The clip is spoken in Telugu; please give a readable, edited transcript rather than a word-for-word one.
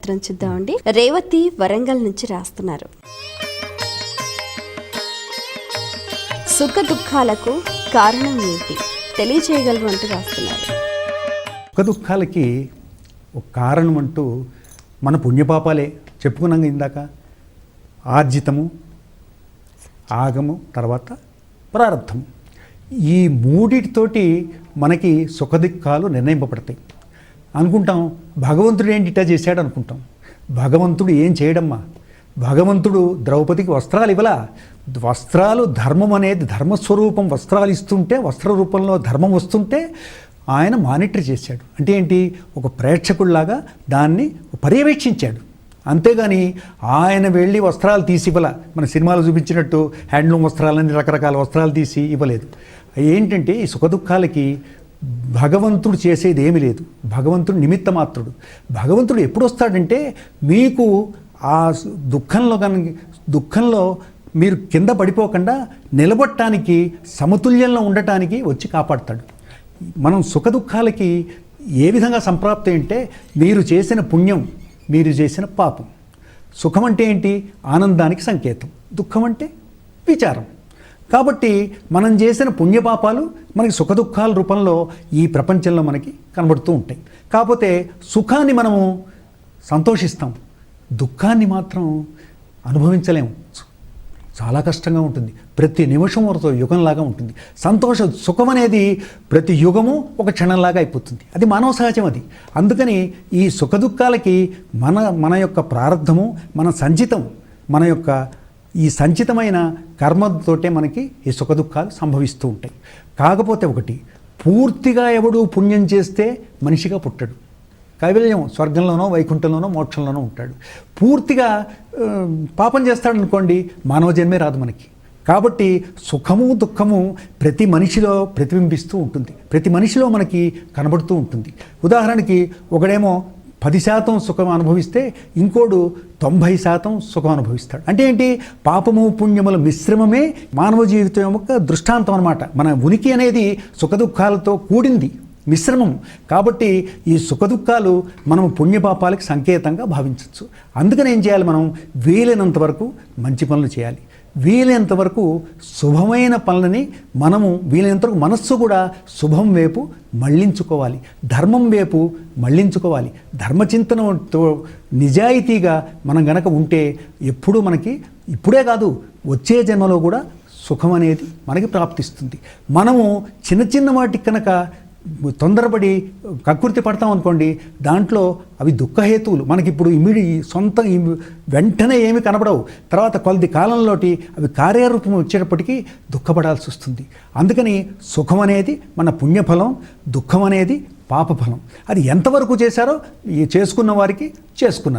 ఉత్తరం చూద్దామండి. రేవతి వరంగల్ నుంచి రాస్తున్నారు. సుఖ దుఃఖాలకు కారణం ఏంటి తెలియచేయగలరు అంటూ రాస్తున్నారు. సుఖ దుఃఖాలకి ఒక కారణం అంటూ మన పుణ్యపాపాలే చెప్పుకున్నాం ఇందాక. ఆర్జితము, ఆగము, తర్వాత ప్రారంధము. ఈ మూడిటితోటి మనకి సుఖ దుఃఖాలు నిర్ణయింపబడతాయి. అనుకుంటాం భగవంతుడు ఏంటి ఇట్టా చేశాడు అనుకుంటాం. భగవంతుడు ఏం చేయడమ్మా? భగవంతుడు ద్రౌపదికి వస్త్రాలు ఇవ్వలా. వస్త్రాలు ధర్మం అనేది ధర్మస్వరూపం. వస్త్రాలు ఇస్తుంటే వస్త్ర రూపంలో ధర్మం వస్తుంటే ఆయన మానిటర్ చేశాడు. అంటే ఏంటి? ఒక ప్రేక్షకుల్లాగా దాన్ని పర్యవేక్షించాడు. అంతేగాని ఆయన వెళ్ళి వస్త్రాలు తీసి ఇవ్వాల. మన సినిమాలో చూపించినట్టు హ్యాండ్లూమ్ వస్త్రాలని రకరకాల వస్త్రాలు తీసి ఇవ్వలేదు. ఏంటంటే ఈ సుఖదుఖాలకి భగవంతుడు చేసేది ఏమీ లేదు. భగవంతుడు నిమిత్త మాత్రుడు. భగవంతుడు ఎప్పుడు వస్తాడంటే మీకు ఆ దుఃఖంలో మీరు కింద పడిపోకుండా నిలబడటానికి, సమతుల్యంలో ఉండటానికి వచ్చి కాపాడుతాడు. మనం సుఖదుఖాలకి ఏ విధంగా సంప్రాప్తి అంటే మీరు చేసిన పుణ్యం, మీరు చేసిన పాపం. సుఖం అంటే ఏంటి? ఆనందానికి సంకేతం. దుఃఖం అంటే విచారం. కాబట్టి మనం చేసిన పుణ్యపాపాలు మనకి సుఖదుఖాల రూపంలో ఈ ప్రపంచంలో మనకి కనబడుతూ ఉంటాయి. కాకపోతే సుఖాన్ని మనము సంతోషిస్తాం, దుఃఖాన్ని మాత్రం అనుభవించలేము. చాలా కష్టంగా ఉంటుంది. ప్రతి నిమిషం వరకు యుగంలాగా ఉంటుంది. సుఖం అనేది ప్రతి యుగము ఒక క్షణంలాగా అయిపోతుంది. అది మానవ సహజం. అది అందుకని ఈ సుఖదుఖాలకి మన యొక్క ప్రారంధము, మన సంచితం, మన యొక్క ఈ సంచితమైన కర్మతోటే మనకి ఈ సుఖదుఖాలు సంభవిస్తూ ఉంటాయి. కాకపోతే ఒకటి, పూర్తిగా ఎవడు పుణ్యం చేస్తే మనిషిగా పుట్టడు. కైవల్యం స్వర్గంలోనో వైకుంఠంలోనో మోక్షంలోనో ఉంటాడు. పూర్తిగా పాపం చేస్తాడనుకోండి, మానవ జన్మే రాదు మనకి. కాబట్టి సుఖము దుఃఖము ప్రతి మనిషిలో ప్రతిబింబిస్తూ ఉంటుంది. ప్రతి మనిషిలో మనకి కనబడుతూ ఉంటుంది. ఉదాహరణకి ఒకడేమో 10% సుఖం అనుభవిస్తే ఇంకోడు 90% సుఖం అనుభవిస్తాడు. అంటే ఏంటి? పాపము పుణ్యముల మిశ్రమమే మానవ జీవితం యొక్క దృష్టాంతం అన్నమాట. మన ఉనికి అనేది సుఖదుఖాలతో కూడింది, మిశ్రమం. కాబట్టి ఈ సుఖదుఖాలు మనం పుణ్యపాపాలకి సంకేతంగా భావించవచ్చు. అందుకని ఏం చేయాలి? మనం వీలైనంత వరకు మంచి పనులు చేయాలి. వీలైనంత వరకు శుభమైన పనులని మనము వీలైనంత వరకు మనస్సు కూడా శుభం వైపు మళ్ళించుకోవాలి, ధర్మం వైపు మళ్ళించుకోవాలి. ధర్మచింతనతో నిజాయితీగా మనం గనక ఉంటే ఎప్పుడూ మనకి, ఇప్పుడే కాదు వచ్చే జన్మలో కూడా సుఖం అనేది మనకి ప్రాప్తిస్తుంది. మనము చిన్న చిన్న వాటికి కనుక తొందరపడి కక్కుర్తి పడతాం అనుకోండి, దాంట్లో అవి దుఃఖహేతువులు. మనకి ఇప్పుడు వెంటనే ఏమి కనబడవు. తర్వాత కొద్ది కాలంలోటి అవి కార్యరూపం వచ్చేటప్పటికీ దుఃఖపడాల్సి వస్తుంది. అందుకని సుఖం అనేది మన పుణ్యఫలం, దుఃఖం అనేది పాపఫలం. అది ఎంతవరకు చేశారో చేసుకున్న వారికి చేసుకున్నారు.